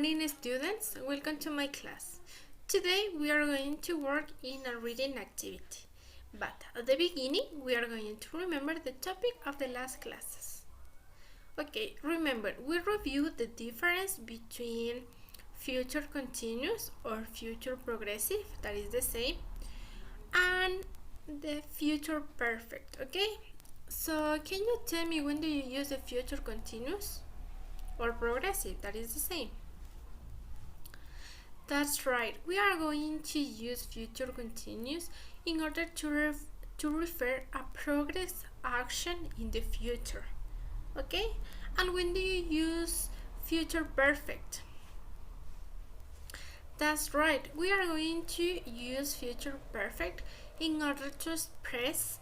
morning, students. Welcome to my class. Today we are going to work in a reading activity. But at the beginning, we are going to remember the topic of the last classes. Okay, remember, we reviewed the difference between future continuous or future progressive, that is the same, and the future perfect, okay? So, can you tell me when do you use the future continuous or progressive, that is the same? That's right, we are going to use future continuous in order to refer a progress action in the future. Okay? And when do you use future perfect? That's right, we are going to use future perfect in order to express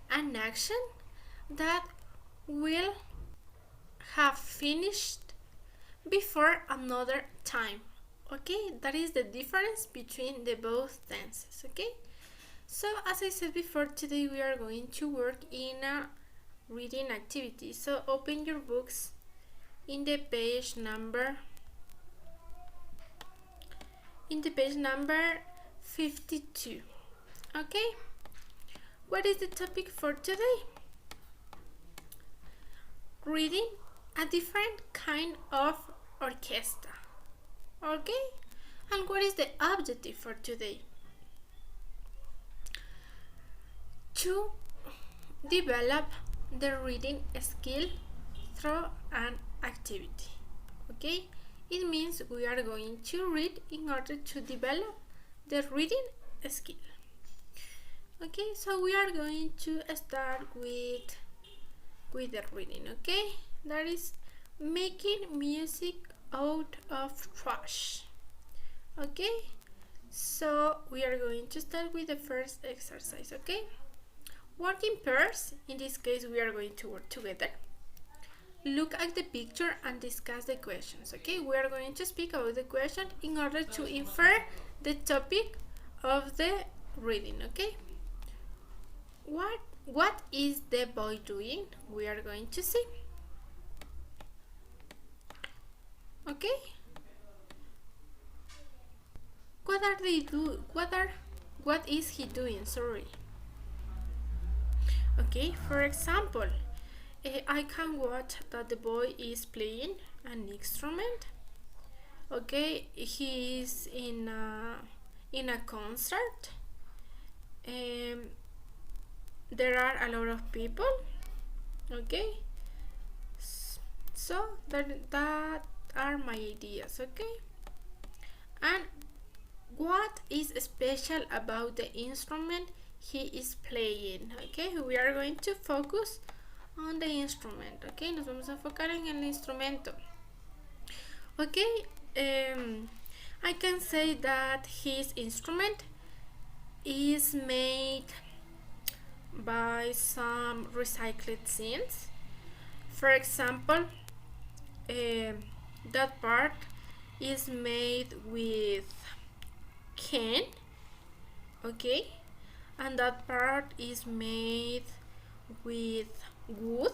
an action that will have finished before another time. Okay, that is the difference between the both tenses. Okay, so as I said before, today we are going to work in a reading activity. So open your books in the page number 52. Okay, what is the topic for today? Reading a different kind of orchestra. Okay, and what is the objective for today? To develop the reading skill through an activity. Okay, it means we are going to read in order to develop the reading skill. Okay, so we are going to start with the reading. Okay, that is making music out of trash. Okay, so we are going to start with the first exercise. Okay, work in pairs. In this case, we are going to work together. Look at the picture and discuss the questions. Okay, we are going to speak about the question in order to infer the topic of the reading. Okay, what is the boy doing? We are going to see. Okay, what are they do? What is he doing? Sorry. Okay, for example, I can watch that the boy is playing an instrument. Okay, he is in a concert. There are a lot of people. Okay, so that are my ideas. Okay, and what is special about the instrument he is playing? Okay, we are going to focus on the instrument. Okay, nos vamos a enfocar en el instrumento. Okay, I can say that his instrument is made by some recycled things. For example, that part is made with can, okay, and that part is made with wood.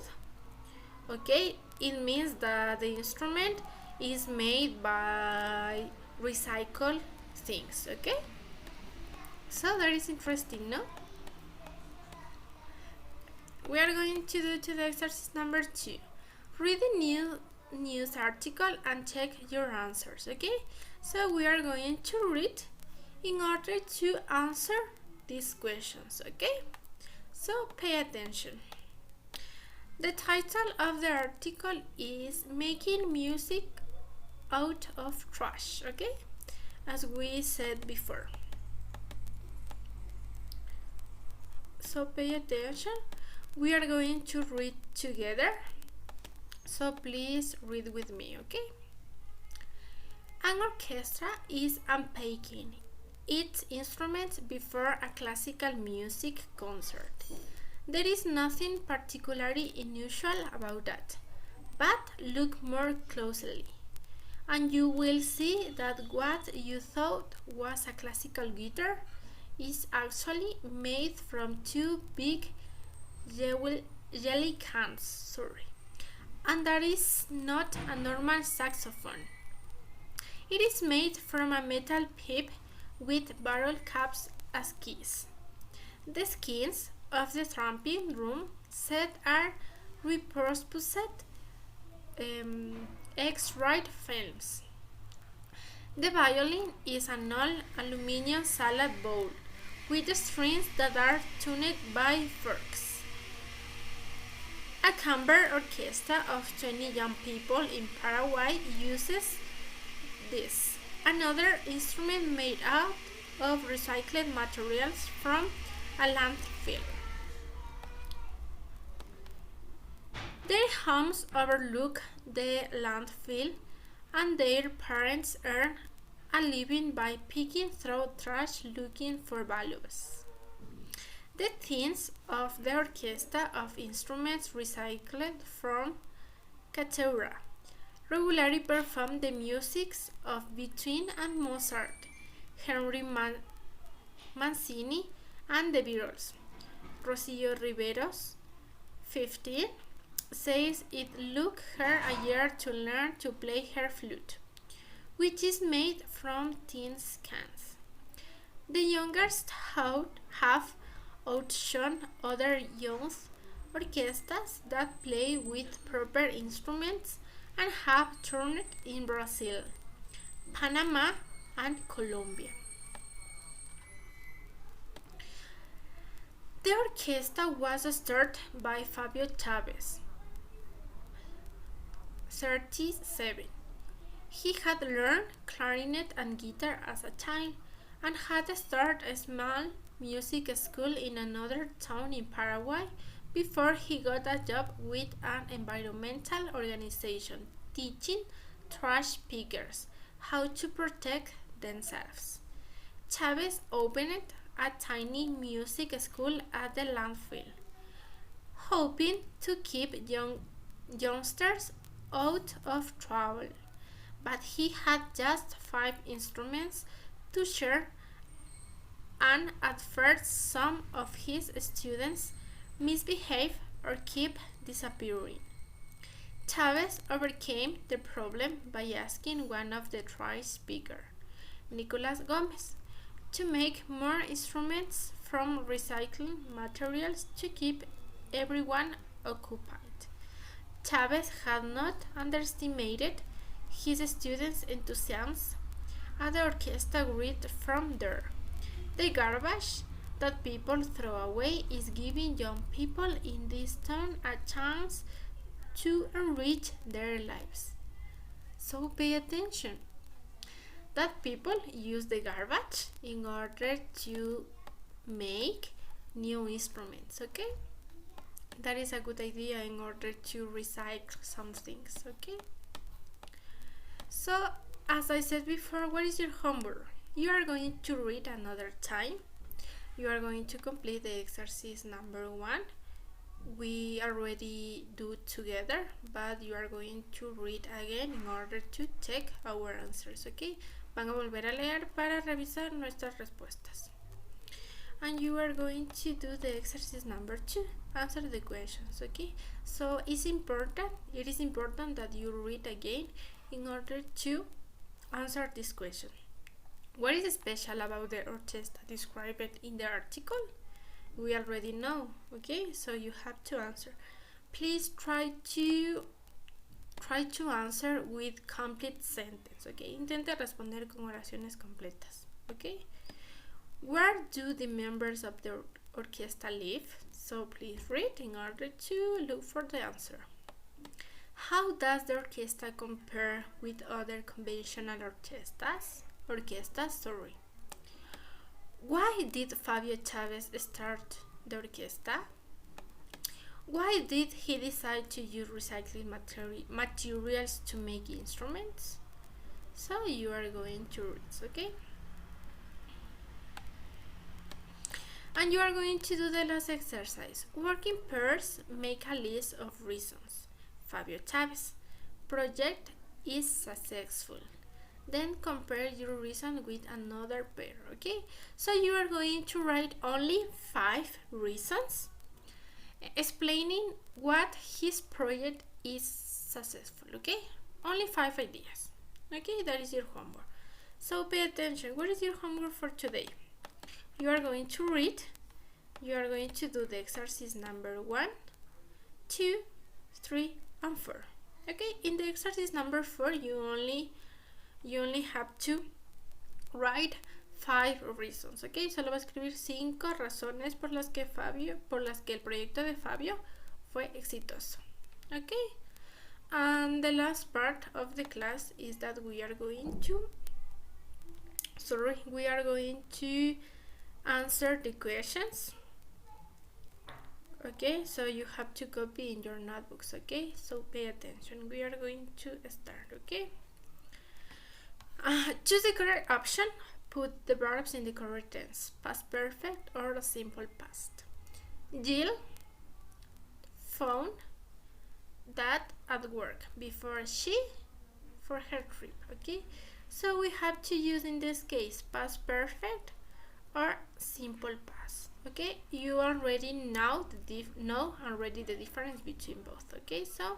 Okay, it means that the instrument is made by recycled things. Okay, so that is interesting, no? We are going to do to the exercise number 2. Read the news article and check your answers. Okay, so we are going to read in order to answer these questions. Okay, so pay attention. The title of the article is Making Music Out of Trash. Okay, as we said before. So pay attention. We are going to read together, so please read with me. Okay, an orchestra is unpacking its instruments before a classical music concert. There is nothing particularly unusual about that, but look more closely and you will see that what you thought was a classical guitar is actually made from two big jelly cans, and that is not a normal saxophone. It is made from a metal pipe with barrel caps as keys. The skins of the tramping room set are repurposed X-rayed films. The violin is an all-aluminum salad bowl with strings that are tuned by forks. A chamber orchestra of 20 young people in Paraguay uses this, another instrument made out of recycled materials from a landfill. Their homes overlook the landfill, and their parents earn a living by picking through trash looking for valuables. The teams of the orchestra of instruments recycled from Cateura regularly perform the musics of Beethoven and Mozart, Henry Mancini, and the Beatles. Rocio Riveros, 15, says it took her a year to learn to play her flute, which is made from tin cans. The youngest have outshone other youth orchestras that play with proper instruments and have toured in Brazil, Panama, and Colombia. The orchestra was started by Fabio Chavez, 37. He had learned clarinet and guitar as a child and had started a small music school in another town in Paraguay before he got a job with an environmental organization teaching trash pickers how to protect themselves. Chavez opened a tiny music school at the landfill, hoping to keep youngsters out of trouble, but he had just 5 instruments to share, and at first some of his students misbehaved or kept disappearing. Chavez overcame the problem by asking one of the trash pickers, Nicolas Gomez, to make more instruments from recycled materials to keep everyone occupied. Chavez had not underestimated his students' enthusiasm, and the orchestra grew from there. The garbage that people throw away is giving young people in this town a chance to enrich their lives. So pay attention that people use the garbage in order to make new instruments, okay? That is a good idea in order to recycle some things, okay? So, as I said before, what is your homework? You are going to read another time. You are going to complete the exercise number 1. We already do it together, but you are going to read again in order to check our answers, okay? Van a volver a leer para revisar nuestras respuestas. And you are going to do the exercise number 2. Answer the questions, okay? So it is important that you read again in order to answer this question. What is special about the orchestra described in the article? We already know, okay? So you have to answer. Please try to answer with complete sentence, okay? Intente responder con oraciones completas, okay? Where do the members of the orchestra live? So please read in order to look for the answer. How does the orchestra compare with other conventional orchestras? Why did Fabio Chavez start the orchestra? Why did he decide to use recycled materials to make instruments? So you are going to read, okay? And you are going to do the last exercise. Work in pairs, make a list of reasons. Fabio Chavez. Project is successful. Then compare your reason with another pair, okay? So you are going to write only 5 reasons explaining what his project is successful, okay? Only 5 ideas. Okay, that is your homework. So pay attention. What is your homework for today? You are going to read. You are going to do the exercise number 1, 2, 3, and 4. Okay, in the exercise number 4, you only have to write 5 reasons. Okay, solo va a escribir 5 razones por las que el proyecto de Fabio fue exitoso. Okay, and the last part of the class is that we are going to answer the questions. Okay, so you have to copy in your notebooks. Okay, so pay attention. We are going to start. Okay, choose the correct option. Put the verbs in the correct tense, past perfect or a simple past. Jill found Dad at work before she for her trip. Okay, so we have to use in this case past perfect or simple past. Okay, you already know the difference between both. Okay, so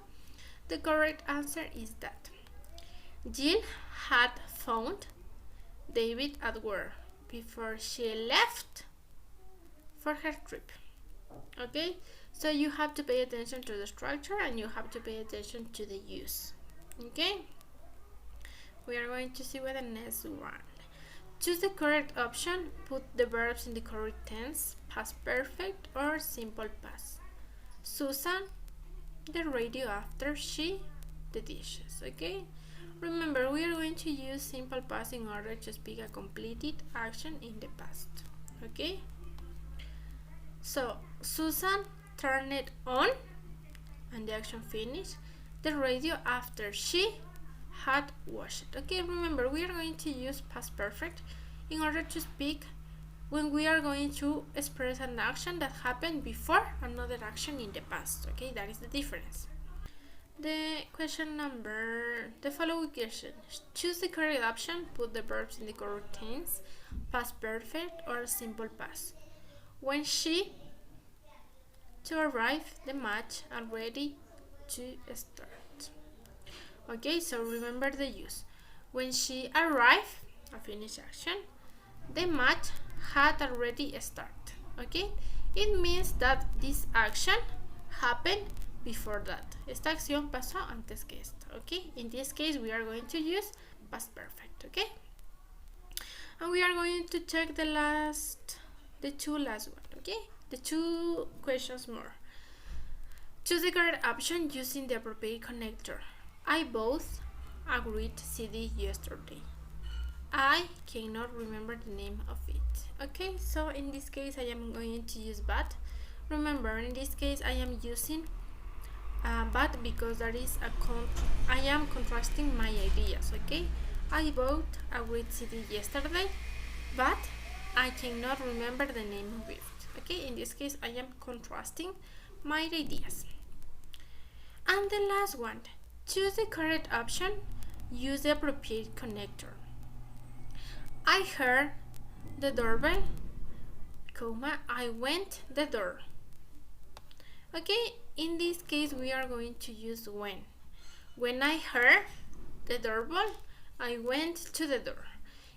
the correct answer is that Jill had found David at work before she left for her trip. Okay, so you have to pay attention to the structure and you have to pay attention to the use. Okay, we are going to see what the next one. Choose the correct option. Put the verbs in the correct tense, past perfect or simple past. Susan the radio after she the dishes. Okay, remember we are going to use simple past in order to speak a completed action in the past. Okay, so Susan turned it on and the action finished the radio after she had washed it. Okay, remember we are going to use past perfect in order to speak when we are going to express an action that happened before another action in the past. Okay, that is the difference. The following question. Choose the correct option. Put the verbs in the correct tense, past perfect or simple past. When she to arrive the match and ready to start. Okay, so remember the use. When she arrived, a finished action, the match had already started. Okay, it means that this action happened before that. Esta acción pasó antes que esta. Okay, in this case we are going to use past perfect. Okay, and we are going to check the two last one. Okay, the 2 questions more. Choose the correct option using the appropriate connector. I both agreed CD yesterday. I cannot remember the name of it. Okay, so in this case I am going to use but. Remember, in this case I am using but because there is I am contrasting my ideas. Okay, I bought a great CD yesterday, but I cannot remember the name of it. Okay, in this case I am contrasting my ideas. And the last one, choose the correct option. Use the appropriate connector. I heard the doorbell, I went the door. Okay, in this case we are going to use when. When I heard the doorbell, I went to the door.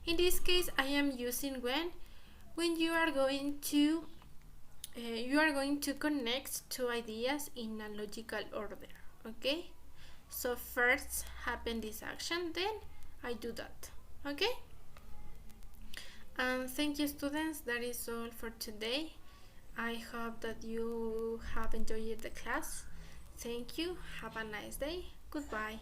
In this case I am using when you are going to connect 2 ideas in a logical order. Okay, so first happen this action, then I do that. Okay, and thank you students, that is all for today. I hope that you have enjoyed the class. Thank you, have a nice day, goodbye.